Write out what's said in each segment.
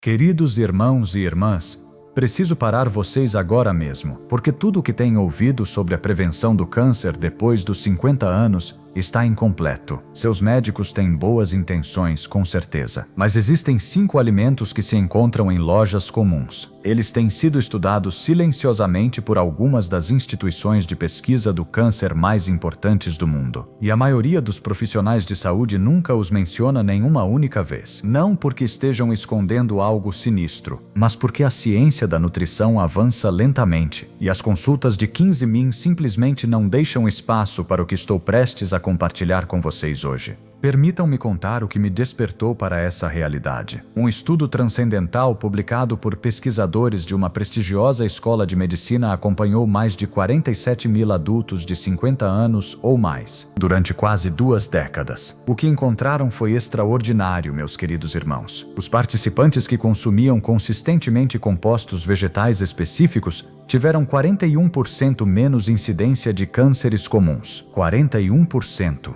Queridos irmãos e irmãs, preciso parar vocês agora mesmo, porque tudo o que tenho ouvido sobre a prevenção do câncer depois dos 50 anos está incompleto. Seus médicos têm boas intenções, com certeza, mas existem 5 alimentos que se encontram em lojas comuns. Eles têm sido estudados silenciosamente por algumas das instituições de pesquisa do câncer mais importantes do mundo. E a maioria dos profissionais de saúde nunca os menciona nenhuma única vez. Não porque estejam escondendo algo sinistro, mas porque a ciência da nutrição avança lentamente e as consultas de 15 min simplesmente não deixam espaço para o que estou prestes a compartilhar com vocês hoje. Permitam-me contar o que me despertou para essa realidade. Um estudo transcendental publicado por pesquisadores de uma prestigiosa escola de medicina acompanhou mais de 47 mil adultos de 50 anos ou mais, durante quase 2 décadas. O que encontraram foi extraordinário, meus queridos irmãos. Os participantes que consumiam consistentemente compostos vegetais específicos tiveram 41% menos incidência de cânceres comuns. 41%.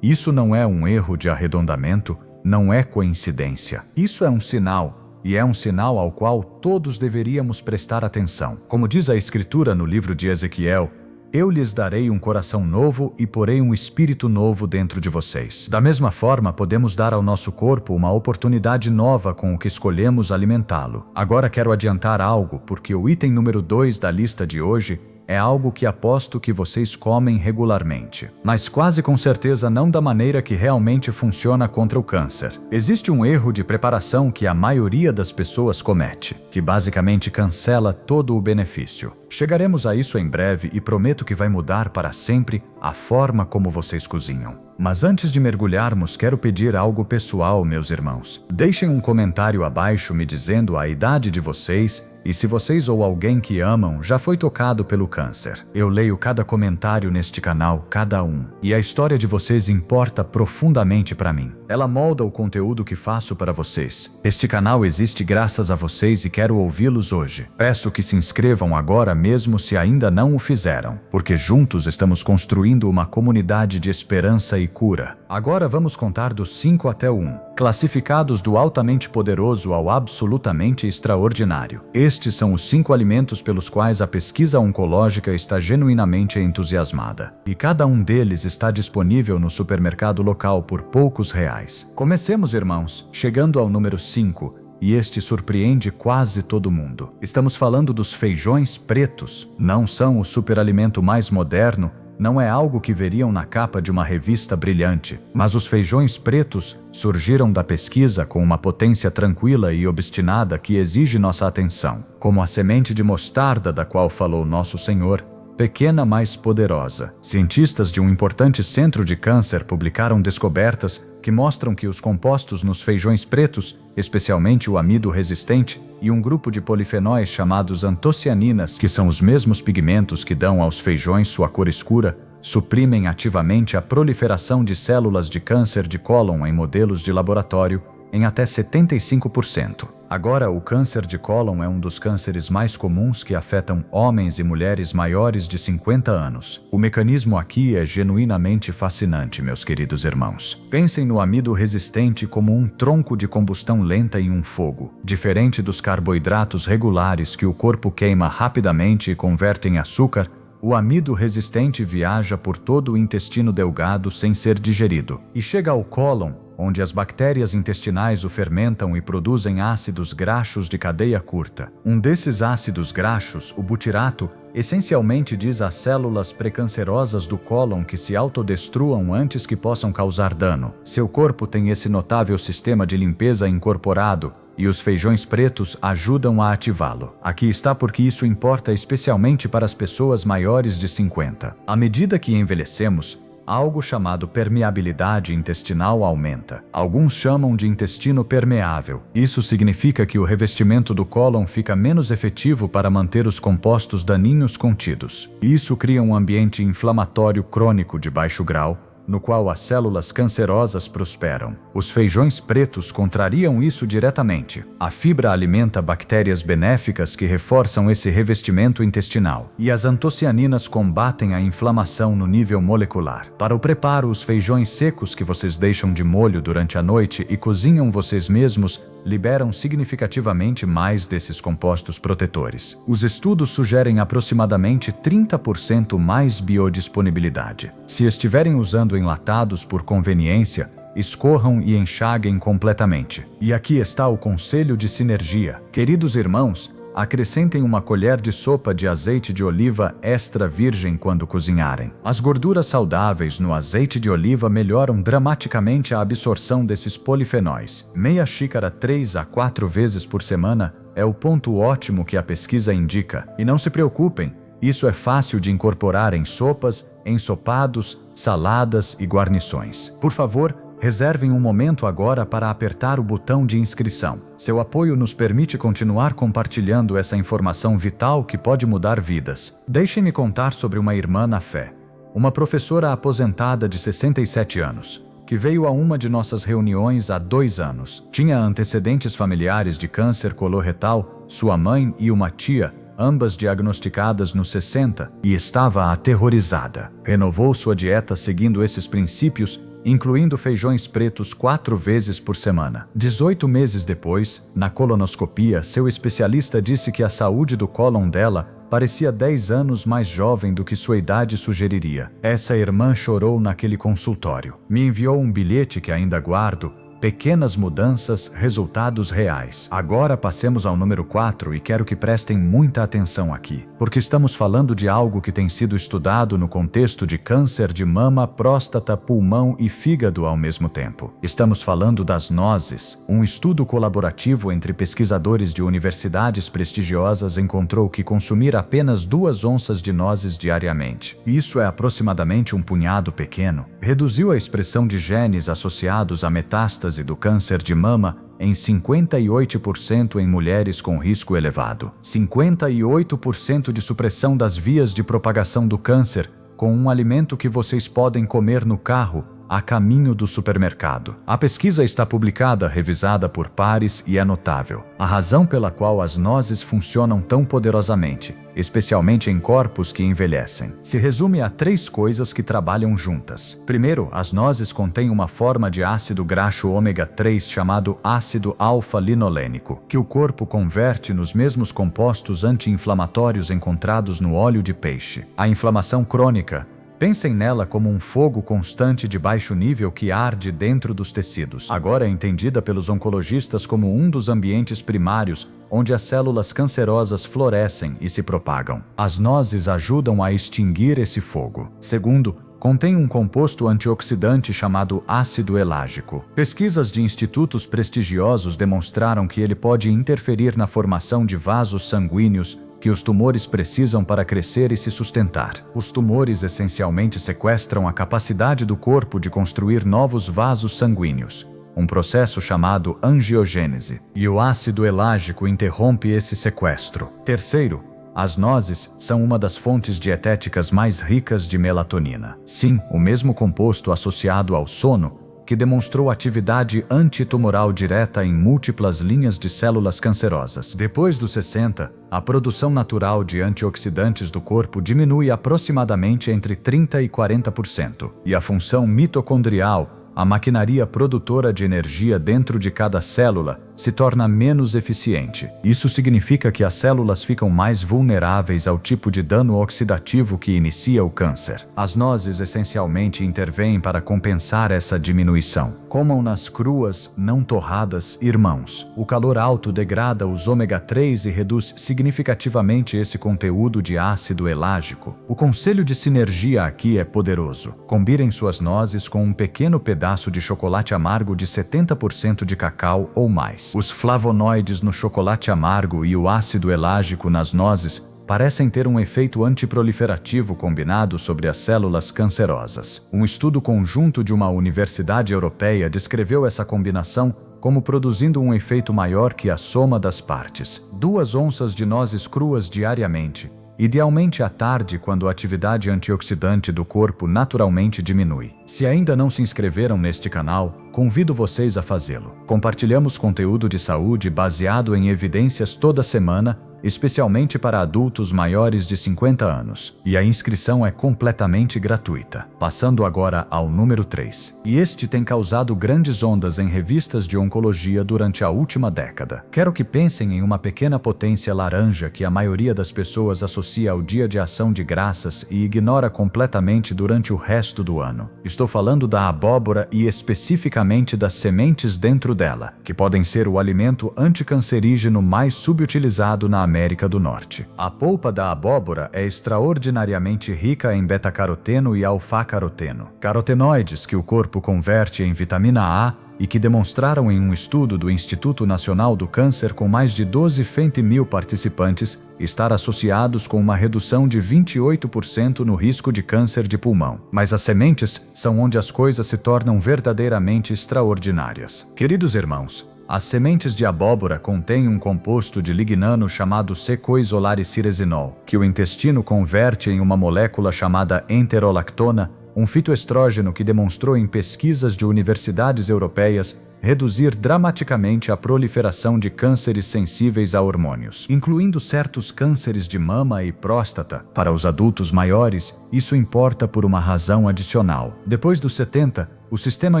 Isso não é um erro de arredondamento, não é coincidência. Isso é um sinal, e é um sinal ao qual todos deveríamos prestar atenção. Como diz a Escritura no livro de Ezequiel, eu lhes darei um coração novo e porei um espírito novo dentro de vocês. Da mesma forma, podemos dar ao nosso corpo uma oportunidade nova com o que escolhemos alimentá-lo. Agora quero adiantar algo, porque o item número 2 da lista de hoje é algo que aposto que vocês comem regularmente, mas quase com certeza não da maneira que realmente funciona contra o câncer. Existe um erro de preparação que a maioria das pessoas comete, que basicamente cancela todo o benefício. Chegaremos a isso em breve e prometo que vai mudar para sempre a forma como vocês cozinham. Mas antes de mergulharmos, quero pedir algo pessoal, meus irmãos. Deixem um comentário abaixo me dizendo a idade de vocês e se vocês ou alguém que amam já foi tocado pelo câncer. Eu leio cada comentário neste canal, cada um. E a história de vocês importa profundamente para mim. Ela molda o conteúdo que faço para vocês. Este canal existe graças a vocês e quero ouvi-los hoje. Peço que se inscrevam agora mesmo se ainda não o fizeram, porque juntos estamos construindo uma comunidade de esperança e cura. Agora vamos contar dos 5 até 1, classificados do altamente poderoso ao absolutamente extraordinário. Estes são os 5 alimentos pelos quais a pesquisa oncológica está genuinamente entusiasmada. E cada um deles está disponível no supermercado local por poucos reais. Comecemos, irmãos, chegando ao número 5. E este surpreende quase todo mundo. Estamos falando dos feijões pretos. Não são o superalimento mais moderno, não é algo que veriam na capa de uma revista brilhante. Mas os feijões pretos surgiram da pesquisa com uma potência tranquila e obstinada que exige nossa atenção. Como a semente de mostarda da qual falou nosso Senhor, pequena, mas poderosa. Cientistas de um importante centro de câncer publicaram descobertas que mostram que os compostos nos feijões pretos, especialmente o amido resistente e um grupo de polifenóis chamados antocianinas, que são os mesmos pigmentos que dão aos feijões sua cor escura, suprimem ativamente a proliferação de células de câncer de cólon em modelos de laboratório em até 75%. Agora, o câncer de cólon é um dos cânceres mais comuns que afetam homens e mulheres maiores de 50 anos. O mecanismo aqui é genuinamente fascinante, meus queridos irmãos. Pensem no amido resistente como um tronco de combustão lenta em um fogo. Diferente dos carboidratos regulares que o corpo queima rapidamente e converte em açúcar, o amido resistente viaja por todo o intestino delgado sem ser digerido e chega ao cólon, onde as bactérias intestinais o fermentam e produzem ácidos graxos de cadeia curta. Um desses ácidos graxos, o butirato, essencialmente diz às células precancerosas do cólon que se autodestruam antes que possam causar dano. Seu corpo tem esse notável sistema de limpeza incorporado, e os feijões pretos ajudam a ativá-lo. Aqui está porque isso importa especialmente para as pessoas maiores de 50. À medida que envelhecemos, algo chamado permeabilidade intestinal aumenta. Alguns chamam de intestino permeável. Isso significa que o revestimento do cólon fica menos efetivo para manter os compostos daninhos contidos. Isso cria um ambiente inflamatório crônico de baixo grau, no qual as células cancerosas prosperam. Os feijões pretos contrariam isso diretamente. A fibra alimenta bactérias benéficas que reforçam esse revestimento intestinal, e as antocianinas combatem a inflamação no nível molecular. Para o preparo, os feijões secos que vocês deixam de molho durante a noite e cozinham vocês mesmos liberam significativamente mais desses compostos protetores. Os estudos sugerem aproximadamente 30% mais biodisponibilidade. Se estiverem usando enlatados por conveniência, escorram e enxaguem completamente. E aqui está o conselho de sinergia. Queridos irmãos, acrescentem uma colher de sopa de azeite de oliva extra virgem quando cozinharem. As gorduras saudáveis no azeite de oliva melhoram dramaticamente a absorção desses polifenóis. Meia xícara 3 a 4 vezes por semana é o ponto ótimo que a pesquisa indica. E não se preocupem, isso é fácil de incorporar em sopas, ensopados, saladas e guarnições. Por favor, reservem um momento agora para apertar o botão de inscrição. Seu apoio nos permite continuar compartilhando essa informação vital que pode mudar vidas. Deixem-me contar sobre uma irmã na fé, uma professora aposentada de 67 anos, que veio a uma de nossas reuniões há 2 anos. Tinha antecedentes familiares de câncer coloretal, sua mãe e uma tia, ambas diagnosticadas nos 60, e estava aterrorizada. Renovou sua dieta seguindo esses princípios, incluindo feijões pretos 4 vezes por semana. 18 meses depois, na colonoscopia, seu especialista disse que a saúde do cólon dela parecia 10 anos mais jovem do que sua idade sugeriria. Essa irmã chorou naquele consultório. Me enviou um bilhete que ainda guardo. Pequenas mudanças, resultados reais. Agora passemos ao número 4 e quero que prestem muita atenção aqui, porque estamos falando de algo que tem sido estudado no contexto de câncer de mama, próstata, pulmão e fígado ao mesmo tempo. Estamos falando das nozes. Um estudo colaborativo entre pesquisadores de universidades prestigiosas encontrou que consumir apenas 2 onças de nozes diariamente, isso é aproximadamente um punhado pequeno, reduziu a expressão de genes associados a metástase do câncer de mama em 58% em mulheres com risco elevado. 58% de supressão das vias de propagação do câncer com um alimento que vocês podem comer no carro a caminho do supermercado. A pesquisa está publicada, revisada por pares e é notável. A razão pela qual as nozes funcionam tão poderosamente, especialmente em corpos que envelhecem, se resume a 3 coisas que trabalham juntas. Primeiro, as nozes contêm uma forma de ácido graxo ômega 3 chamado ácido alfa-linolênico, que o corpo converte nos mesmos compostos anti-inflamatórios encontrados no óleo de peixe. A inflamação crônica, pensem nela como um fogo constante de baixo nível que arde dentro dos tecidos. Agora é entendida pelos oncologistas como um dos ambientes primários onde as células cancerosas florescem e se propagam. As nozes ajudam a extinguir esse fogo. Segundo, contém um composto antioxidante chamado ácido elágico. Pesquisas de institutos prestigiosos demonstraram que ele pode interferir na formação de vasos sanguíneos que os tumores precisam para crescer e se sustentar. Os tumores essencialmente sequestram a capacidade do corpo de construir novos vasos sanguíneos, um processo chamado angiogênese, e o ácido elágico interrompe esse sequestro. Terceiro, as nozes são uma das fontes dietéticas mais ricas de melatonina. Sim, o mesmo composto associado ao sono que demonstrou atividade antitumoral direta em múltiplas linhas de células cancerosas. Depois dos 60, a produção natural de antioxidantes do corpo diminui aproximadamente entre 30% e 40%, e a função mitocondrial, a maquinaria produtora de energia dentro de cada célula, se torna menos eficiente. Isso significa que as células ficam mais vulneráveis ao tipo de dano oxidativo que inicia o câncer. As nozes essencialmente intervêm para compensar essa diminuição. Comam-nas cruas, não torradas, irmãos. O calor alto degrada os ômega 3 e reduz significativamente esse conteúdo de ácido elágico. O conselho de sinergia aqui é poderoso. Combinem suas nozes com um pequeno pedaço de chocolate amargo de 70% de cacau ou mais. Os flavonoides no chocolate amargo e o ácido elágico nas nozes parecem ter um efeito antiproliferativo combinado sobre as células cancerosas. Um estudo conjunto de uma universidade europeia descreveu essa combinação como produzindo um efeito maior que a soma das partes. 2 onças de nozes cruas diariamente idealmente à tarde, quando a atividade antioxidante do corpo naturalmente diminui. Se ainda não se inscreveram neste canal, convido vocês a fazê-lo. Compartilhamos conteúdo de saúde baseado em evidências toda semana, especialmente para adultos maiores de 50 anos, e a inscrição é completamente gratuita. Passando agora ao número 3. E este tem causado grandes ondas em revistas de oncologia durante a última década. Quero que pensem em uma pequena potência laranja que a maioria das pessoas associa ao Dia de Ação de Graças e ignora completamente durante o resto do ano. Estou falando da abóbora e especificamente das sementes dentro dela, que podem ser o alimento anticancerígeno mais subutilizado na América do Norte. A polpa da abóbora é extraordinariamente rica em beta-caroteno e alfa-caroteno, carotenoides que o corpo converte em vitamina A e que demonstraram em um estudo do Instituto Nacional do Câncer com mais de 12.000 participantes estar associados com uma redução de 28% no risco de câncer de pulmão. Mas as sementes são onde as coisas se tornam verdadeiramente extraordinárias. Queridos irmãos, as sementes de abóbora contêm um composto de lignano chamado secoisolariciresinol, que o intestino converte em uma molécula chamada enterolactona, um fitoestrógeno que demonstrou em pesquisas de universidades europeias reduzir dramaticamente a proliferação de cânceres sensíveis a hormônios, incluindo certos cânceres de mama e próstata. Para os adultos maiores, isso importa por uma razão adicional. Depois dos 70, o sistema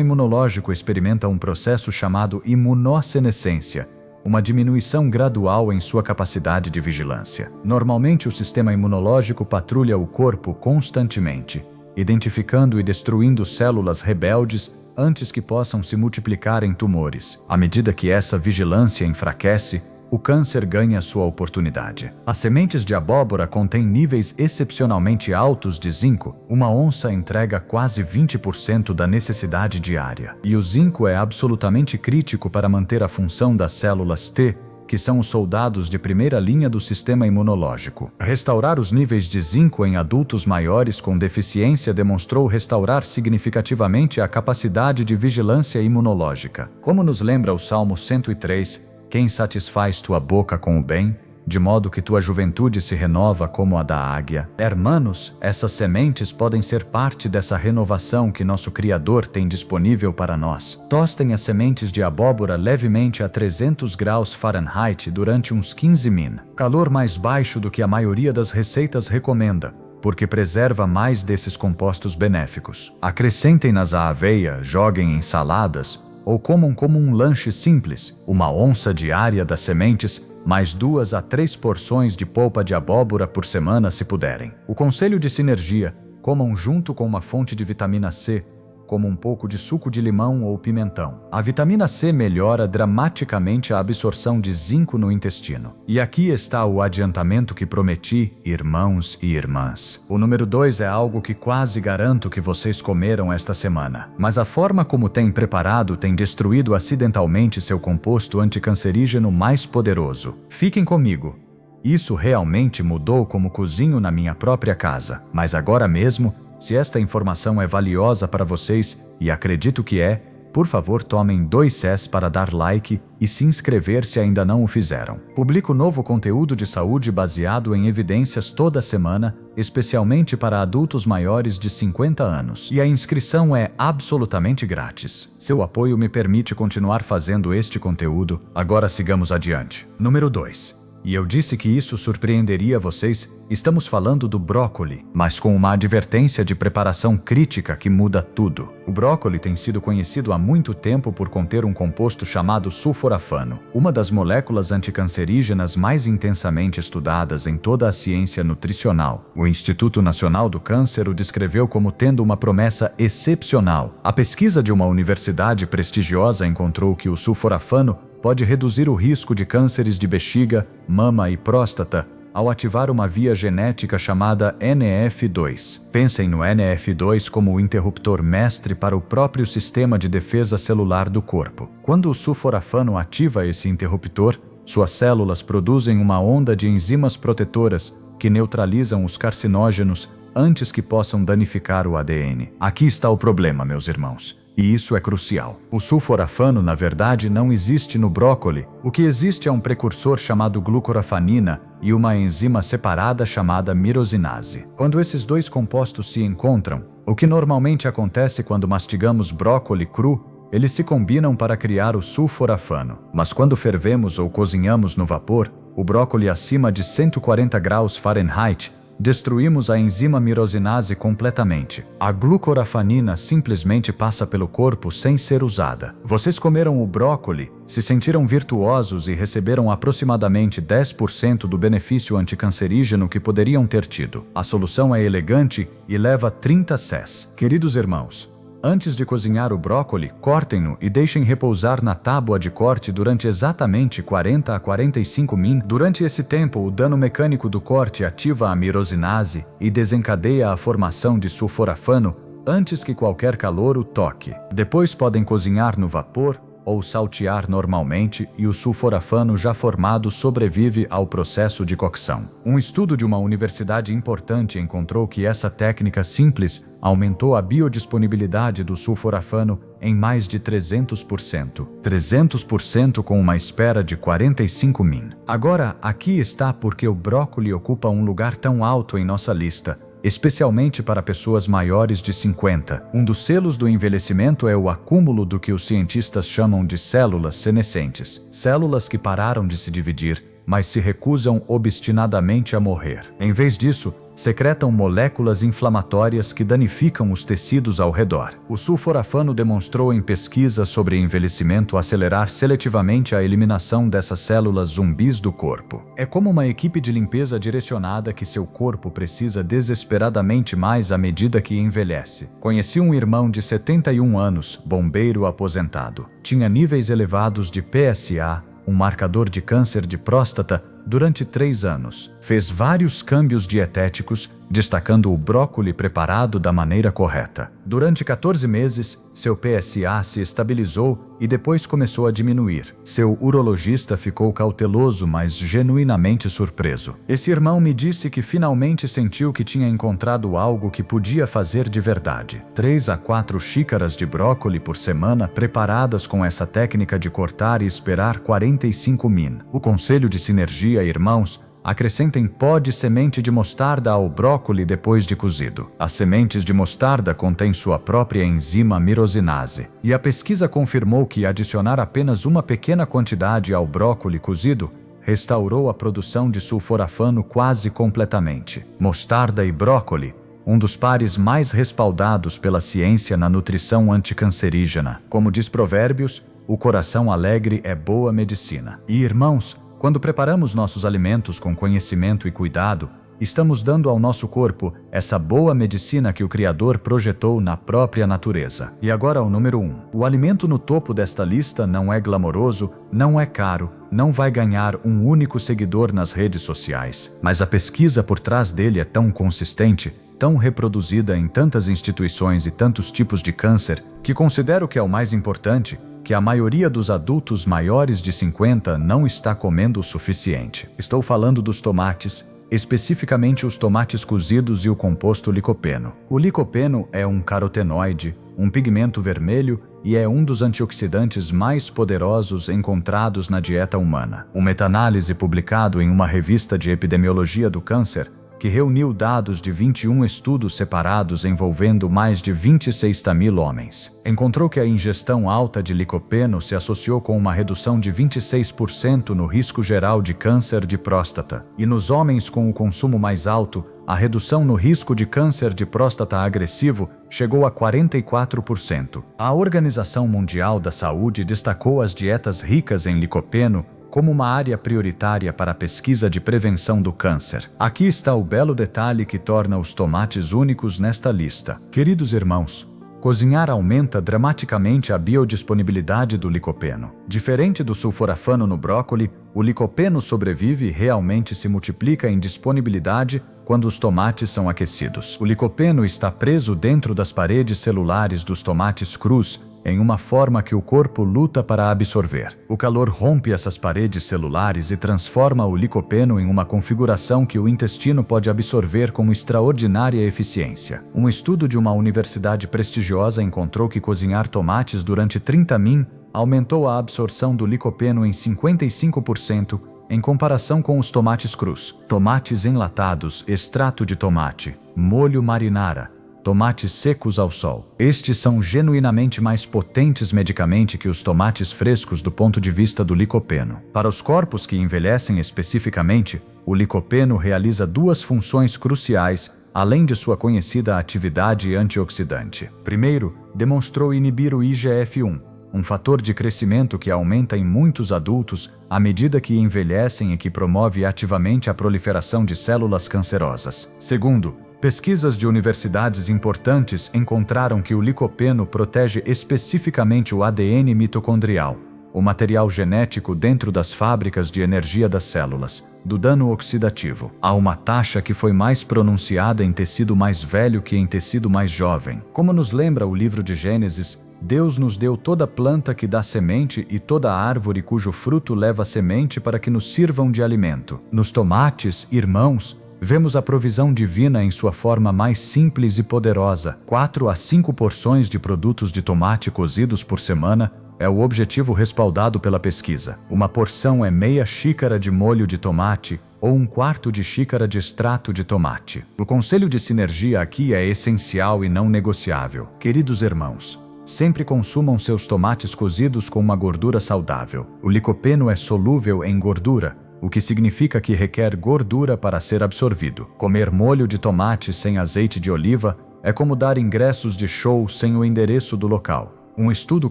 imunológico experimenta um processo chamado imunossenescência, uma diminuição gradual em sua capacidade de vigilância. Normalmente, o sistema imunológico patrulha o corpo constantemente, identificando e destruindo células rebeldes antes que possam se multiplicar em tumores. À medida que essa vigilância enfraquece, o câncer ganha sua oportunidade. As sementes de abóbora contêm níveis excepcionalmente altos de zinco. Uma onça entrega quase 20% da necessidade diária. E o zinco é absolutamente crítico para manter a função das células T, que são os soldados de primeira linha do sistema imunológico. Restaurar os níveis de zinco em adultos maiores com deficiência demonstrou restaurar significativamente a capacidade de vigilância imunológica. Como nos lembra o Salmo 103, quem satisfaz tua boca com o bem, de modo que tua juventude se renova como a da águia. Hermanos, essas sementes podem ser parte dessa renovação que nosso Criador tem disponível para nós. Tostem as sementes de abóbora levemente a 300 graus Fahrenheit durante uns 15 min, calor mais baixo do que a maioria das receitas recomenda, porque preserva mais desses compostos benéficos. Acrescentem-nas à aveia, joguem em saladas, ou comam como um lanche simples, uma onça diária das sementes, mais 2 a 3 porções de polpa de abóbora por semana se puderem. O conselho de sinergia: comam junto com uma fonte de vitamina C, como um pouco de suco de limão ou pimentão. A vitamina C melhora dramaticamente a absorção de zinco no intestino. E aqui está o adiantamento que prometi, irmãos e irmãs. O número 2 é algo que quase garanto que vocês comeram esta semana. Mas a forma como tem preparado tem destruído acidentalmente seu composto anticancerígeno mais poderoso. Fiquem comigo. Isso realmente mudou como cozinho na minha própria casa. Mas agora mesmo, se esta informação é valiosa para vocês, e acredito que é, por favor tomem 2 segundos para dar like e se inscrever se ainda não o fizeram. Publico novo conteúdo de saúde baseado em evidências toda semana, especialmente para adultos maiores de 50 anos. E a inscrição é absolutamente grátis. Seu apoio me permite continuar fazendo este conteúdo. Agora sigamos adiante. Número 2. E eu disse que isso surpreenderia vocês, estamos falando do brócoli, mas com uma advertência de preparação crítica que muda tudo. O brócoli tem sido conhecido há muito tempo por conter um composto chamado sulforafano, uma das moléculas anticancerígenas mais intensamente estudadas em toda a ciência nutricional. O Instituto Nacional do Câncer o descreveu como tendo uma promessa excepcional. A pesquisa de uma universidade prestigiosa encontrou que o sulforafano pode reduzir o risco de cânceres de bexiga, mama e próstata ao ativar uma via genética chamada NF2. Pensem no NF2 como o interruptor mestre para o próprio sistema de defesa celular do corpo. Quando o sulforafano ativa esse interruptor, suas células produzem uma onda de enzimas protetoras que neutralizam os carcinógenos antes que possam danificar o ADN. Aqui está o problema, meus irmãos. E isso é crucial. O sulforafano, na verdade, não existe no brócoli. O que existe é um precursor chamado glucorafanina, e uma enzima separada chamada mirosinase. Quando esses dois compostos se encontram, o que normalmente acontece quando mastigamos brócoli cru, eles se combinam para criar o sulforafano. Mas quando fervemos ou cozinhamos no vapor, o brócoli acima de 140 graus Fahrenheit, destruímos a enzima mirosinase completamente. A glucorafanina simplesmente passa pelo corpo sem ser usada. Vocês comeram o brócoli, se sentiram virtuosos e receberam aproximadamente 10% do benefício anticancerígeno que poderiam ter tido. A solução é elegante e leva 30 Cs. Queridos irmãos, antes de cozinhar o brócoli, cortem-no e deixem repousar na tábua de corte durante exatamente 40 a 45 min. Durante esse tempo, o dano mecânico do corte ativa a mirosinase e desencadeia a formação de sulforafano antes que qualquer calor o toque. Depois podem cozinhar no vapor ou saltear normalmente e o sulforafano já formado sobrevive ao processo de cocção. Um estudo de uma universidade importante encontrou que essa técnica simples aumentou a biodisponibilidade do sulforafano em mais de 300%. 300% com uma espera de 45 min. Agora, aqui está porque o brócoli ocupa um lugar tão alto em nossa lista, especialmente para pessoas maiores de 50. Um dos selos do envelhecimento é o acúmulo do que os cientistas chamam de células senescentes, células que pararam de se dividir, mas se recusam obstinadamente a morrer. Em vez disso, secretam moléculas inflamatórias que danificam os tecidos ao redor. O sulforafano demonstrou em pesquisas sobre envelhecimento acelerar seletivamente a eliminação dessas células zumbis do corpo. É como uma equipe de limpeza direcionada que seu corpo precisa desesperadamente mais à medida que envelhece. Conheci um irmão de 71 anos, bombeiro aposentado. Tinha níveis elevados de PSA, um marcador de câncer de próstata, durante 3 anos. Fez vários câmbios dietéticos, destacando o brócoli preparado da maneira correta. Durante 14 meses, seu PSA se estabilizou e depois começou a diminuir. Seu urologista ficou cauteloso, mas genuinamente surpreso. Esse irmão me disse que finalmente sentiu que tinha encontrado algo que podia fazer de verdade. 3 a 4 xícaras de brócoli por semana preparadas com essa técnica de cortar e esperar 45 min. O conselho de sinergia, irmãos, acrescentem pó de semente de mostarda ao brócoli depois de cozido. As sementes de mostarda contêm sua própria enzima mirosinase, e a pesquisa confirmou que adicionar apenas uma pequena quantidade ao brócoli cozido restaurou a produção de sulforafano quase completamente. Mostarda e brócoli, um dos pares mais respaldados pela ciência na nutrição anticancerígena. Como diz Provérbios, o coração alegre é boa medicina. E, irmãos, quando preparamos nossos alimentos com conhecimento e cuidado, estamos dando ao nosso corpo essa boa medicina que o Criador projetou na própria natureza. E agora o número 1. O alimento no topo desta lista não é glamouroso, não é caro, não vai ganhar um único seguidor nas redes sociais. Mas a pesquisa por trás dele é tão consistente, tão reproduzida em tantas instituições e tantos tipos de câncer, que considero que é o mais importante, que a maioria dos adultos maiores de 50 não está comendo o suficiente. Estou falando dos tomates, especificamente os tomates cozidos e o composto licopeno. O licopeno é um carotenoide, um pigmento vermelho e é um dos antioxidantes mais poderosos encontrados na dieta humana. Uma meta-análise publicado em uma revista de epidemiologia do câncer, que reuniu dados de 21 estudos separados envolvendo mais de 26.000 homens, encontrou que a ingestão alta de licopeno se associou com uma redução de 26% no risco geral de câncer de próstata, e nos homens com o consumo mais alto, a redução no risco de câncer de próstata agressivo chegou a 44%. A Organização Mundial da Saúde destacou as dietas ricas em licopeno como uma área prioritária para a pesquisa de prevenção do câncer. Aqui está o belo detalhe que torna os tomates únicos nesta lista. Queridos irmãos, cozinhar aumenta dramaticamente a biodisponibilidade do licopeno. Diferente do sulforafano no brócoli, o licopeno sobrevive e realmente se multiplica em disponibilidade quando os tomates são aquecidos. O licopeno está preso dentro das paredes celulares dos tomates crus, em uma forma que o corpo luta para absorver. O calor rompe essas paredes celulares e transforma o licopeno em uma configuração que o intestino pode absorver com extraordinária eficiência. Um estudo de uma universidade prestigiosa encontrou que cozinhar tomates durante 30 min aumentou a absorção do licopeno em 55%, em comparação com os tomates crus, tomates enlatados, extrato de tomate, molho marinara, tomates secos ao sol. Estes são genuinamente mais potentes medicamente que os tomates frescos do ponto de vista do licopeno. Para os corpos que envelhecem especificamente, o licopeno realiza duas funções cruciais, além de sua conhecida atividade antioxidante. Primeiro, demonstrou inibir o IGF-1, um fator de crescimento que aumenta em muitos adultos à medida que envelhecem e que promove ativamente a proliferação de células cancerosas. Segundo, pesquisas de universidades importantes encontraram que o licopeno protege especificamente o ADN mitocondrial, o material genético dentro das fábricas de energia das células, do dano oxidativo, a uma taxa que foi mais pronunciada em tecido mais velho que em tecido mais jovem. Como nos lembra o livro de Gênesis, Deus nos deu toda planta que dá semente e toda árvore cujo fruto leva semente para que nos sirvam de alimento. Nos tomates, irmãos, vemos a provisão divina em sua forma mais simples e poderosa. 4 a 5 porções de produtos de tomate cozidos por semana é o objetivo respaldado pela pesquisa. Uma porção é meia xícara de molho de tomate ou 1/4 de xícara de extrato de tomate. O conselho de sinergia aqui é essencial e não negociável. Queridos irmãos, sempre consumam seus tomates cozidos com uma gordura saudável. O licopeno é solúvel em gordura, o que significa que requer gordura para ser absorvido. Comer molho de tomate sem azeite de oliva é como dar ingressos de show sem o endereço do local. Um estudo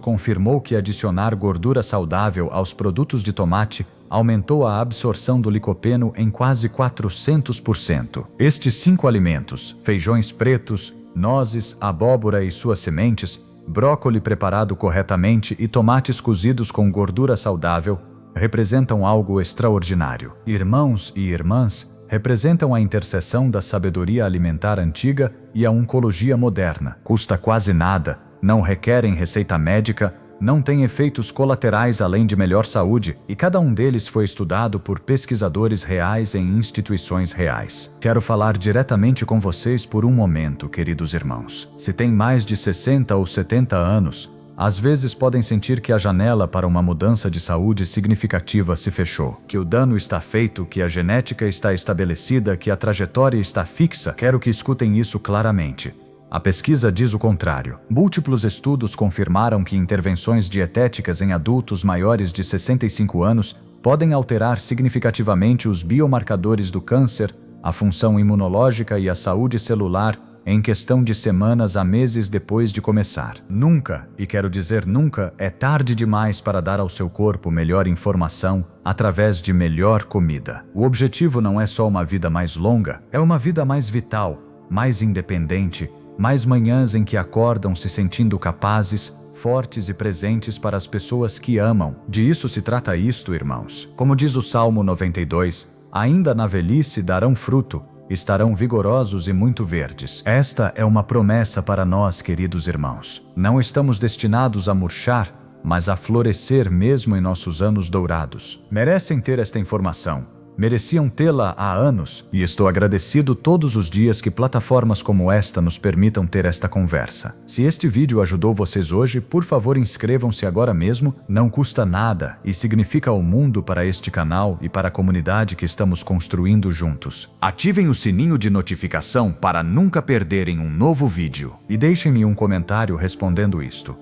confirmou que adicionar gordura saudável aos produtos de tomate aumentou a absorção do licopeno em quase 400%. Estes 5 alimentos, feijões pretos, nozes, abóbora e suas sementes, brócoli preparado corretamente e tomates cozidos com gordura saudável, representam algo extraordinário. Irmãos e irmãs, representam a interseção da sabedoria alimentar antiga e a oncologia moderna. Custa quase nada, não requerem receita médica, não têm efeitos colaterais além de melhor saúde, e cada um deles foi estudado por pesquisadores reais em instituições reais. Quero falar diretamente com vocês por um momento, queridos irmãos. Se tem mais de 60 ou 70 anos, às vezes podem sentir que a janela para uma mudança de saúde significativa se fechou, que o dano está feito, que a genética está estabelecida, que a trajetória está fixa. Quero que escutem isso claramente. A pesquisa diz o contrário. Múltiplos estudos confirmaram que intervenções dietéticas em adultos maiores de 65 anos podem alterar significativamente os biomarcadores do câncer, a função imunológica e a saúde celular em questão de semanas a meses depois de começar. Nunca, e quero dizer nunca, é tarde demais para dar ao seu corpo melhor informação através de melhor comida. O objetivo não é só uma vida mais longa, é uma vida mais vital, mais independente, mais manhãs em que acordam se sentindo capazes, fortes e presentes para as pessoas que amam. De isso se trata isto, irmãos. Como diz o Salmo 92, ainda na velhice darão fruto, estarão vigorosos e muito verdes. Esta é uma promessa para nós, queridos irmãos. Não estamos destinados a murchar, mas a florescer mesmo em nossos anos dourados. Merecem ter esta informação. Mereciam tê-la há anos, e estou agradecido todos os dias que plataformas como esta nos permitam ter esta conversa. Se este vídeo ajudou vocês hoje, por favor inscrevam-se agora mesmo, não custa nada e significa o mundo para este canal e para a comunidade que estamos construindo juntos. Ativem o sininho de notificação para nunca perderem um novo vídeo. E deixem-me um comentário respondendo isto.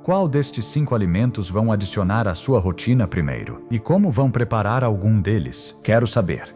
Qual destes 5 alimentos vão adicionar à sua rotina primeiro? E como vão preparar algum deles? Quero saber.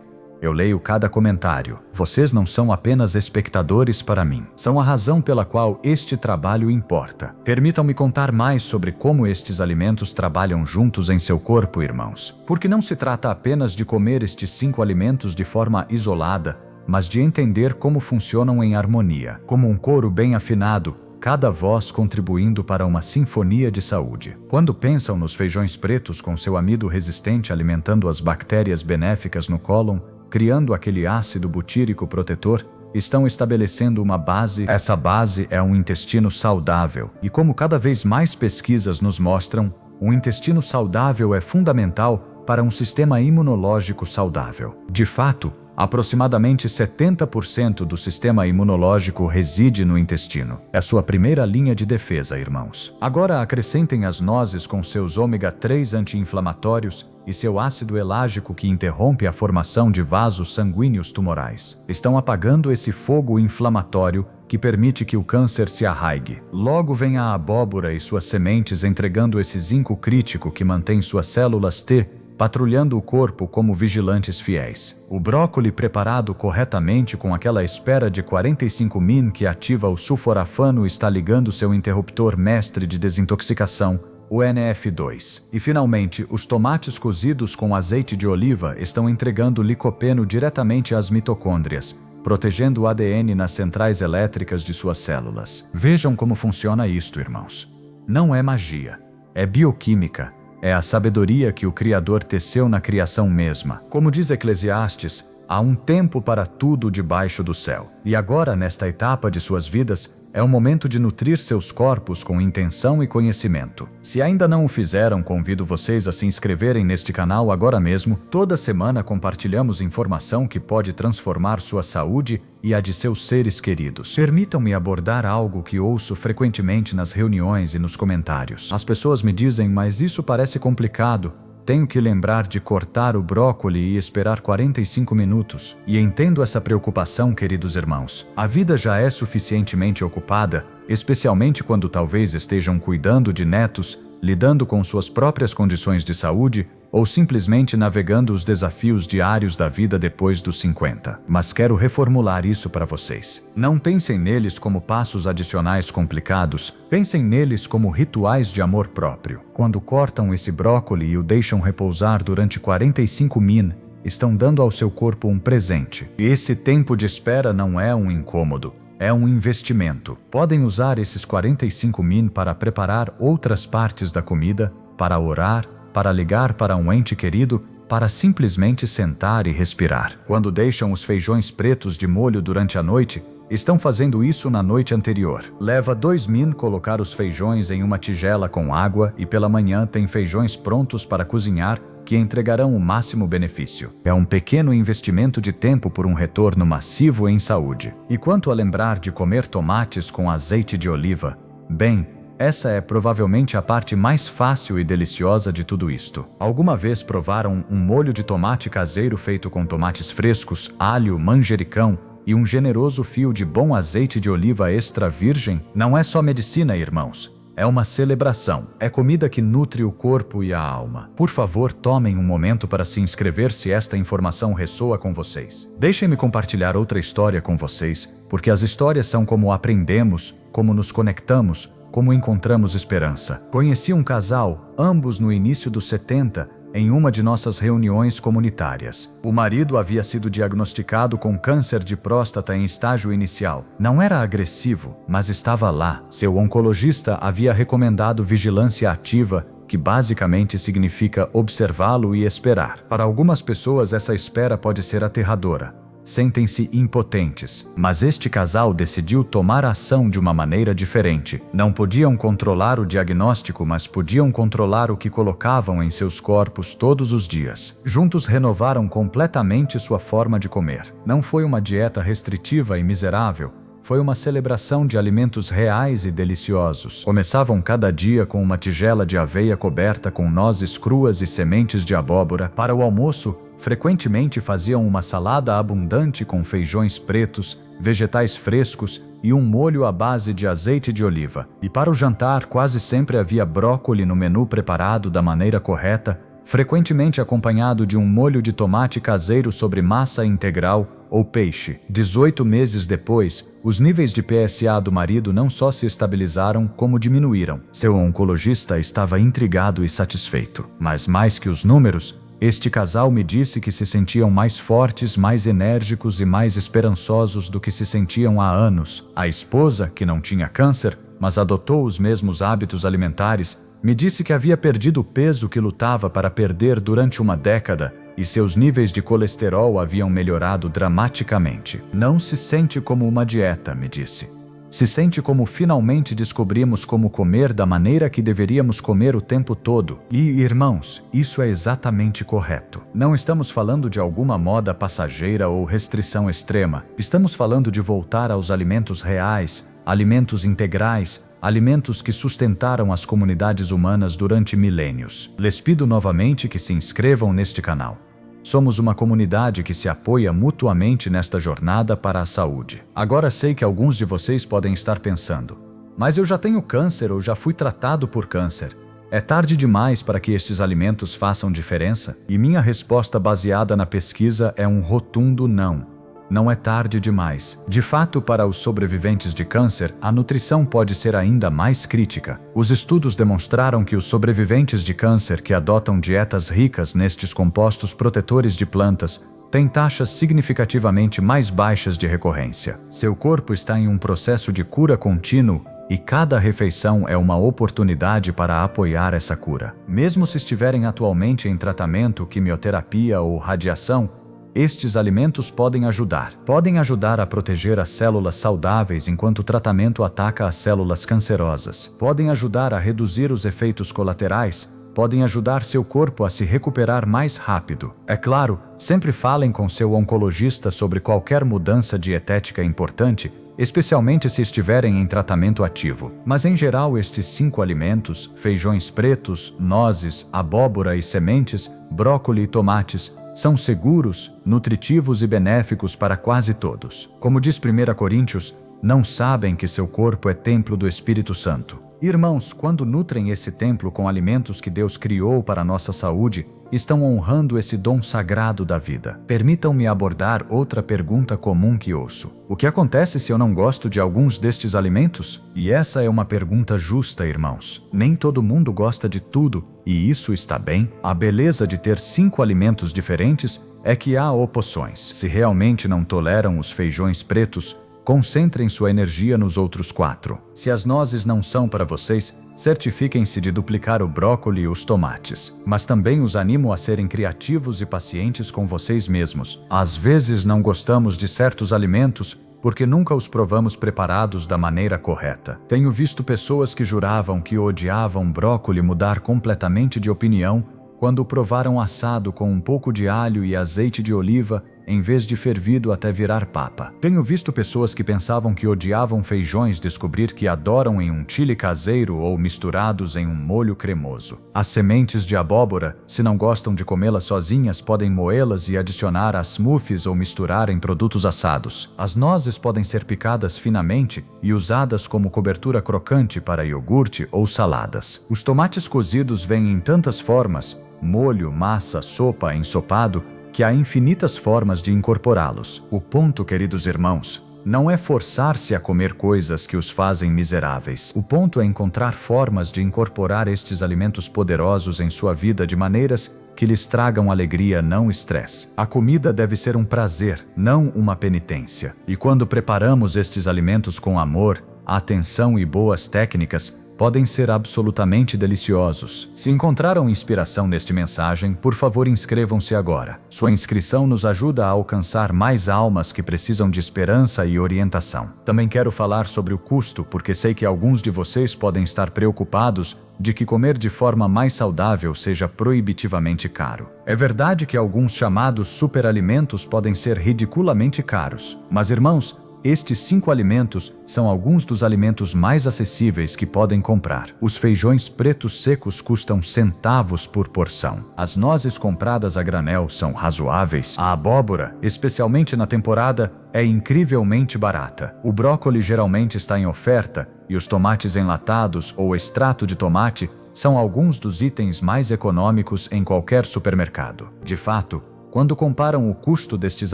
Eu leio cada comentário. Vocês não são apenas espectadores para mim. São a razão pela qual este trabalho importa. Permitam-me contar mais sobre como estes alimentos trabalham juntos em seu corpo, irmãos. Porque não se trata apenas de comer estes 5 alimentos de forma isolada, mas de entender como funcionam em harmonia, como um coro bem afinado, cada voz contribuindo para uma sinfonia de saúde. Quando pensam nos feijões pretos com seu amido resistente alimentando as bactérias benéficas no cólon, criando aquele ácido butírico protetor, estão estabelecendo uma base. Essa base é um intestino saudável. E como cada vez mais pesquisas nos mostram, um intestino saudável é fundamental para um sistema imunológico saudável. De fato, Aproximadamente 70% do sistema imunológico reside no intestino. É sua primeira linha de defesa, irmãos. Agora acrescentem as nozes com seus ômega 3 anti-inflamatórios e seu ácido elágico que interrompe a formação de vasos sanguíneos tumorais. Estão apagando esse fogo inflamatório que permite que o câncer se arraigue. Logo vem a abóbora e suas sementes entregando esse zinco crítico que mantém suas células T patrulhando o corpo como vigilantes fiéis. O brócoli preparado corretamente com aquela espera de 45min que ativa o sulforafano está ligando seu interruptor mestre de desintoxicação, o NF2. E finalmente, os tomates cozidos com azeite de oliva estão entregando licopeno diretamente às mitocôndrias, protegendo o ADN nas centrais elétricas de suas células. Vejam como funciona isto, irmãos. Não é magia, é bioquímica. É a sabedoria que o Criador teceu na criação mesma. Como diz Eclesiastes, há um tempo para tudo debaixo do céu. E agora, nesta etapa de suas vidas, é o momento de nutrir seus corpos com intenção e conhecimento. Se ainda não o fizeram, convido vocês a se inscreverem neste canal agora mesmo. Toda semana compartilhamos informação que pode transformar sua saúde e a de seus seres queridos. Permitam-me abordar algo que ouço frequentemente nas reuniões e nos comentários. As pessoas me dizem, mas isso parece complicado. Tenho que lembrar de cortar o brócoli e esperar 45 minutos. E entendo essa preocupação, queridos irmãos. A vida já é suficientemente ocupada, especialmente quando talvez estejam cuidando de netos, lidando com suas próprias condições de saúde ou simplesmente navegando os desafios diários da vida depois dos 50. Mas quero reformular isso para vocês. Não pensem neles como passos adicionais complicados, pensem neles como rituais de amor próprio. Quando cortam esse brócoli e o deixam repousar durante 45min, estão dando ao seu corpo um presente. E esse tempo de espera não é um incômodo, é um investimento. Podem usar esses 45min para preparar outras partes da comida, para orar, para ligar para um ente querido, para simplesmente sentar e respirar. Quando deixam os feijões pretos de molho durante a noite, estão fazendo isso na noite anterior. Leva 2min colocar os feijões em uma tigela com água e pela manhã tem feijões prontos para cozinhar que entregarão o máximo benefício. É um pequeno investimento de tempo por um retorno massivo em saúde. E quanto a lembrar de comer tomates com azeite de oliva, bem, essa é provavelmente a parte mais fácil e deliciosa de tudo isto. Alguma vez provaram um molho de tomate caseiro feito com tomates frescos, alho, manjericão e um generoso fio de bom azeite de oliva extra virgem? Não é só medicina, irmãos. É uma celebração. É comida que nutre o corpo e a alma. Por favor, tomem um momento para se inscrever se esta informação ressoa com vocês. Deixem-me compartilhar outra história com vocês, porque as histórias são como aprendemos, como nos conectamos, como encontramos esperança. Conheci um casal, ambos no início dos 70, em uma de nossas reuniões comunitárias. O marido havia sido diagnosticado com câncer de próstata em estágio inicial. Não era agressivo, mas estava lá. Seu oncologista havia recomendado vigilância ativa, que basicamente significa observá-lo e esperar. Para algumas pessoas, essa espera pode ser aterradora. Sentem-se impotentes, mas este casal decidiu tomar ação de uma maneira diferente. Não podiam controlar o diagnóstico, mas podiam controlar o que colocavam em seus corpos todos os dias. Juntos renovaram completamente sua forma de comer. Não foi uma dieta restritiva e miserável. Foi uma celebração de alimentos reais e deliciosos. Começavam cada dia com uma tigela de aveia coberta com nozes cruas e sementes de abóbora. Para o almoço, frequentemente faziam uma salada abundante com feijões pretos, vegetais frescos e um molho à base de azeite de oliva. E para o jantar, quase sempre havia brócoli no menu preparado da maneira correta, frequentemente acompanhado de um molho de tomate caseiro sobre massa integral ou peixe. 18 meses depois, os níveis de PSA do marido não só se estabilizaram, como diminuíram. Seu oncologista estava intrigado e satisfeito. Mas mais que os números, este casal me disse que se sentiam mais fortes, mais enérgicos e mais esperançosos do que se sentiam há anos. A esposa, que não tinha câncer, mas adotou os mesmos hábitos alimentares, me disse que havia perdido o peso que lutava para perder durante uma década e seus níveis de colesterol haviam melhorado dramaticamente. Não se sente como uma dieta, me disse. Se sente como finalmente descobrimos como comer da maneira que deveríamos comer o tempo todo. E, irmãos, isso é exatamente correto. Não estamos falando de alguma moda passageira ou restrição extrema. Estamos falando de voltar aos alimentos reais, alimentos integrais, alimentos que sustentaram as comunidades humanas durante milênios. Les pido novamente que se inscrevam neste canal. Somos uma comunidade que se apoia mutuamente nesta jornada para a saúde. Agora sei que alguns de vocês podem estar pensando: mas eu já tenho câncer ou já fui tratado por câncer. É tarde demais para que estes alimentos façam diferença? E minha resposta baseada na pesquisa é um rotundo não. Não é tarde demais. De fato, para os sobreviventes de câncer, a nutrição pode ser ainda mais crítica. Os estudos demonstraram que os sobreviventes de câncer que adotam dietas ricas nestes compostos protetores de plantas têm taxas significativamente mais baixas de recorrência. Seu corpo está em um processo de cura contínuo e cada refeição é uma oportunidade para apoiar essa cura. Mesmo se estiverem atualmente em tratamento, quimioterapia ou radiação, estes alimentos podem ajudar a proteger as células saudáveis enquanto o tratamento ataca as células cancerosas. Podem ajudar a reduzir os efeitos colaterais, podem ajudar seu corpo a se recuperar mais rápido. É claro, sempre falem com seu oncologista sobre qualquer mudança dietética importante, especialmente se estiverem em tratamento ativo. Mas em geral, estes 5 alimentos, feijões pretos, nozes, abóbora e sementes, brócolis e tomates, são seguros, nutritivos e benéficos para quase todos. Como diz 1 Coríntios, não sabem que seu corpo é templo do Espírito Santo. Irmãos, quando nutrem esse templo com alimentos que Deus criou para a nossa saúde, estão honrando esse dom sagrado da vida. Permitam-me abordar outra pergunta comum que ouço. O que acontece se eu não gosto de alguns destes alimentos? E essa é uma pergunta justa, irmãos. Nem todo mundo gosta de tudo, e isso está bem. A beleza de ter 5 alimentos diferentes é que há oposições. Se realmente não toleram os feijões pretos, concentrem sua energia nos outros 4. Se as nozes não são para vocês, certifiquem-se de duplicar o brócolis e os tomates. Mas também os animo a serem criativos e pacientes com vocês mesmos. Às vezes não gostamos de certos alimentos porque nunca os provamos preparados da maneira correta. Tenho visto pessoas que juravam que odiavam brócolis mudar completamente de opinião quando provaram assado com um pouco de alho e azeite de oliva em vez de fervido até virar papa. Tenho visto pessoas que pensavam que odiavam feijões descobrir que adoram em um chile caseiro ou misturados em um molho cremoso. As sementes de abóbora, se não gostam de comê-las sozinhas, podem moê-las e adicionar a smoothies ou misturar em produtos assados. As nozes podem ser picadas finamente e usadas como cobertura crocante para iogurte ou saladas. Os tomates cozidos vêm em tantas formas: molho, massa, sopa, ensopado, que há infinitas formas de incorporá-los. O ponto, queridos irmãos, não é forçar-se a comer coisas que os fazem miseráveis. O ponto é encontrar formas de incorporar estes alimentos poderosos em sua vida de maneiras que lhes tragam alegria, não estresse. A comida deve ser um prazer, não uma penitência. E quando preparamos estes alimentos com amor, atenção e boas técnicas, podem ser absolutamente deliciosos. Se encontraram inspiração nesta mensagem, por favor inscrevam-se agora. Sua inscrição nos ajuda a alcançar mais almas que precisam de esperança e orientação. Também quero falar sobre o custo, porque sei que alguns de vocês podem estar preocupados de que comer de forma mais saudável seja proibitivamente caro. É verdade que alguns chamados superalimentos podem ser ridiculamente caros, mas irmãos, estes 5 alimentos são alguns dos alimentos mais acessíveis que podem comprar. Os feijões pretos secos custam centavos por porção. As nozes compradas a granel são razoáveis. A abóbora, especialmente na temporada, é incrivelmente barata. O brócolis geralmente está em oferta e os tomates enlatados ou extrato de tomate são alguns dos itens mais econômicos em qualquer supermercado. De fato, quando comparam o custo destes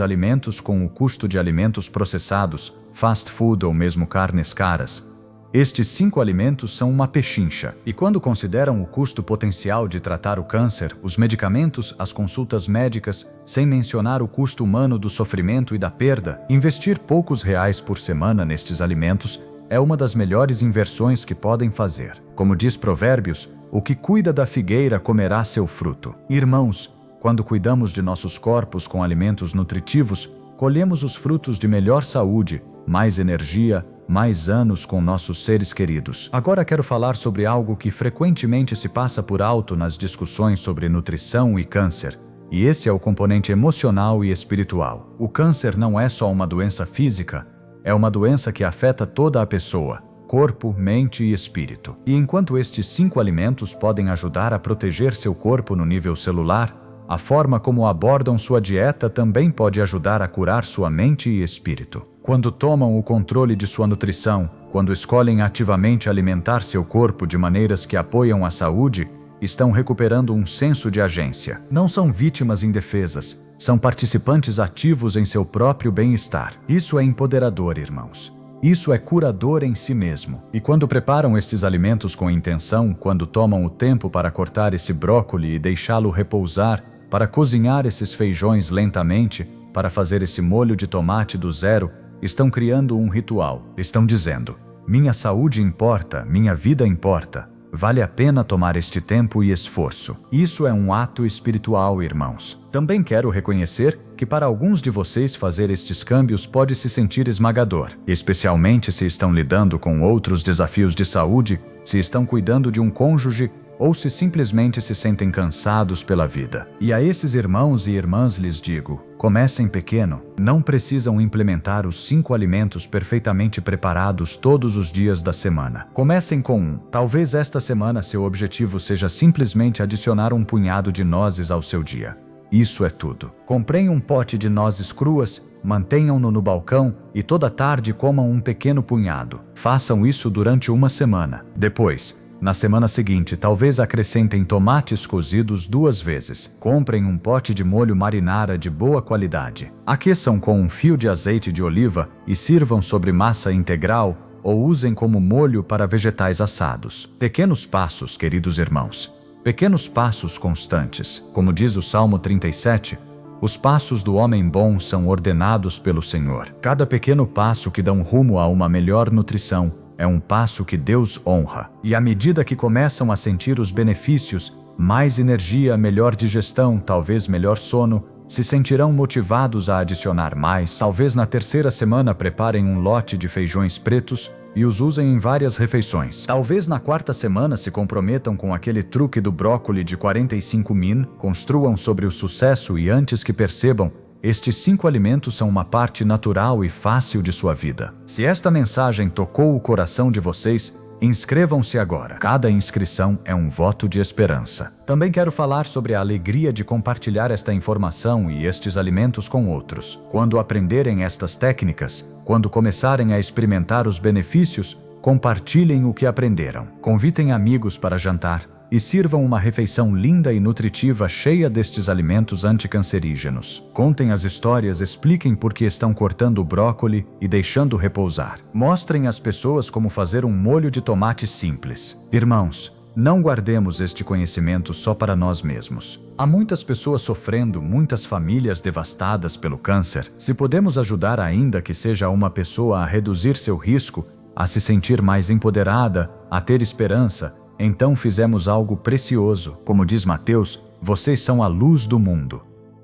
alimentos com o custo de alimentos processados, fast food ou mesmo carnes caras, estes 5 alimentos são uma pechincha. E quando consideram o custo potencial de tratar o câncer, os medicamentos, as consultas médicas, sem mencionar o custo humano do sofrimento e da perda, investir poucos reais por semana nestes alimentos é uma das melhores inversões que podem fazer. Como diz Provérbios, o que cuida da figueira comerá seu fruto. Irmãos, quando cuidamos de nossos corpos com alimentos nutritivos, colhemos os frutos de melhor saúde, mais energia, mais anos com nossos seres queridos. Agora quero falar sobre algo que frequentemente se passa por alto nas discussões sobre nutrição e câncer. E esse é o componente emocional e espiritual. O câncer não é só uma doença física, é uma doença que afeta toda a pessoa, corpo, mente e espírito. E enquanto estes 5 alimentos podem ajudar a proteger seu corpo no nível celular, a forma como abordam sua dieta também pode ajudar a curar sua mente e espírito. Quando tomam o controle de sua nutrição, quando escolhem ativamente alimentar seu corpo de maneiras que apoiam a saúde, estão recuperando um senso de agência. Não são vítimas indefesas, são participantes ativos em seu próprio bem-estar. Isso é empoderador, irmãos. Isso é curador em si mesmo. E quando preparam estes alimentos com intenção, quando tomam o tempo para cortar esse brócoli e deixá-lo repousar, para cozinhar esses feijões lentamente, para fazer esse molho de tomate do zero, estão criando um ritual. Estão dizendo: minha saúde importa, minha vida importa. Vale a pena tomar este tempo e esforço. Isso é um ato espiritual, irmãos. Também quero reconhecer que para alguns de vocês fazer estes câmbios pode se sentir esmagador, especialmente se estão lidando com outros desafios de saúde, se estão cuidando de um cônjuge ou se simplesmente se sentem cansados pela vida. E a esses irmãos e irmãs lhes digo: comecem pequeno. Não precisam implementar os 5 alimentos perfeitamente preparados todos os dias da semana. Comecem com um. Talvez esta semana seu objetivo seja simplesmente adicionar um punhado de nozes ao seu dia. Isso é tudo. Comprem um pote de nozes cruas, mantenham-no no balcão e toda tarde comam um pequeno punhado. Façam isso durante uma semana. Depois, na semana seguinte, talvez acrescentem tomates cozidos 2 vezes. Comprem um pote de molho marinara de boa qualidade. Aqueçam com um fio de azeite de oliva e sirvam sobre massa integral ou usem como molho para vegetais assados. Pequenos passos, queridos irmãos. Pequenos passos constantes. Como diz o Salmo 37, os passos do homem bom são ordenados pelo Senhor. Cada pequeno passo que dá um rumo a uma melhor nutrição é um passo que Deus honra. E à medida que começam a sentir os benefícios, mais energia, melhor digestão, talvez melhor sono, se sentirão motivados a adicionar mais. Talvez na 3ª semana preparem um lote de feijões pretos e os usem em várias refeições. Talvez na 4ª semana se comprometam com aquele truque do brócoli de 45 min, construam sobre o sucesso e antes que percebam, estes 5 alimentos são uma parte natural e fácil de sua vida. Se esta mensagem tocou o coração de vocês, inscrevam-se agora. Cada inscrição é um voto de esperança. Também quero falar sobre a alegria de compartilhar esta informação e estes alimentos com outros. Quando aprenderem estas técnicas, quando começarem a experimentar os benefícios, compartilhem o que aprenderam. Convidem amigos para jantar e sirvam uma refeição linda e nutritiva cheia destes alimentos anticancerígenos. Contem as histórias, expliquem por que estão cortando o brócoli e deixando repousar. Mostrem às pessoas como fazer um molho de tomate simples. Irmãos, não guardemos este conhecimento só para nós mesmos. Há muitas pessoas sofrendo, muitas famílias devastadas pelo câncer. Se podemos ajudar ainda que seja uma pessoa a reduzir seu risco, a se sentir mais empoderada, a ter esperança, então fizemos algo precioso. Como diz Mateus, vocês são a luz do mundo.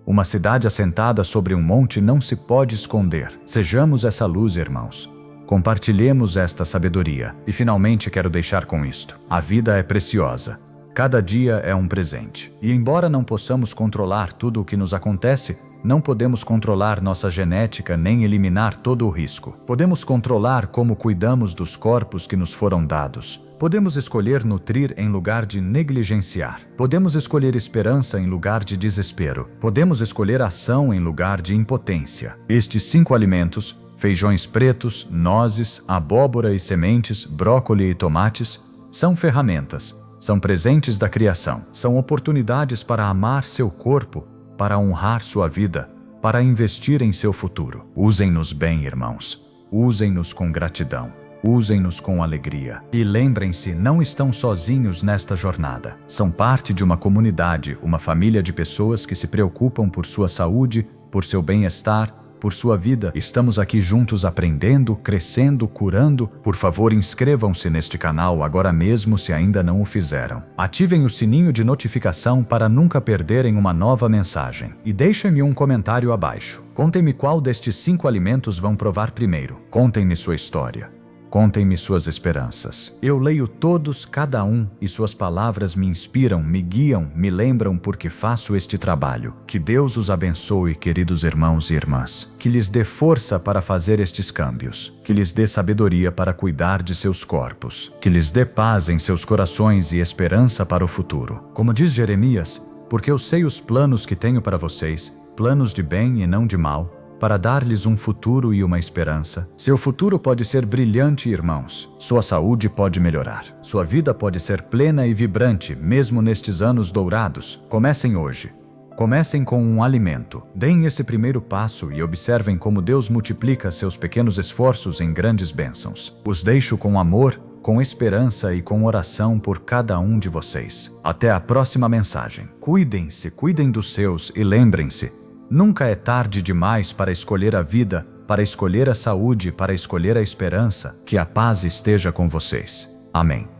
Uma cidade assentada sobre um monte não se pode esconder. Sejamos essa luz, irmãos. Compartilhemos esta sabedoria. E finalmente quero deixar com isto: a vida é preciosa. Cada dia é um presente. E embora não possamos controlar tudo o que nos acontece, não podemos controlar nossa genética nem eliminar todo o risco. Podemos controlar como cuidamos dos corpos que nos foram dados. Podemos escolher nutrir em lugar de negligenciar. Podemos escolher esperança em lugar de desespero. Podemos escolher ação em lugar de impotência. Estes 5 alimentos, feijões pretos, nozes, abóbora e sementes, brócoli e tomates, são ferramentas. São presentes da criação. São oportunidades para amar seu corpo, para honrar sua vida, para investir em seu futuro. Usem-nos bem, irmãos. Usem-nos com gratidão. Usem-nos com alegria. E lembrem-se, não estão sozinhos nesta jornada. São parte de uma comunidade, uma família de pessoas que se preocupam por sua saúde, por seu bem-estar, por sua vida. Estamos aqui juntos aprendendo, crescendo, curando. Por favor, inscrevam-se neste canal agora mesmo se ainda não o fizeram. Ativem o sininho de notificação para nunca perderem uma nova mensagem. E deixem-me um comentário abaixo. Contem-me qual destes 5 alimentos vão provar primeiro. Contem-me sua história. Contem-me suas esperanças. Eu leio todos, cada um, e suas palavras me inspiram, me guiam, me lembram porque faço este trabalho. Que Deus os abençoe, queridos irmãos e irmãs. Que lhes dê força para fazer estes câmbios. Que lhes dê sabedoria para cuidar de seus corpos. Que lhes dê paz em seus corações e esperança para o futuro. Como diz Jeremias, porque eu sei os planos que tenho para vocês, planos de bem e não de mal, para dar-lhes um futuro e uma esperança. Seu futuro pode ser brilhante, irmãos. Sua saúde pode melhorar. Sua vida pode ser plena e vibrante, mesmo nestes anos dourados. Comecem hoje. Comecem com um alimento. Deem esse primeiro passo e observem como Deus multiplica seus pequenos esforços em grandes bênçãos. Os deixo com amor, com esperança e com oração por cada um de vocês. Até a próxima mensagem. Cuidem-se, cuidem dos seus e lembrem-se, nunca é tarde demais para escolher a vida, para escolher a saúde, para escolher a esperança. Que a paz esteja com vocês. Amém.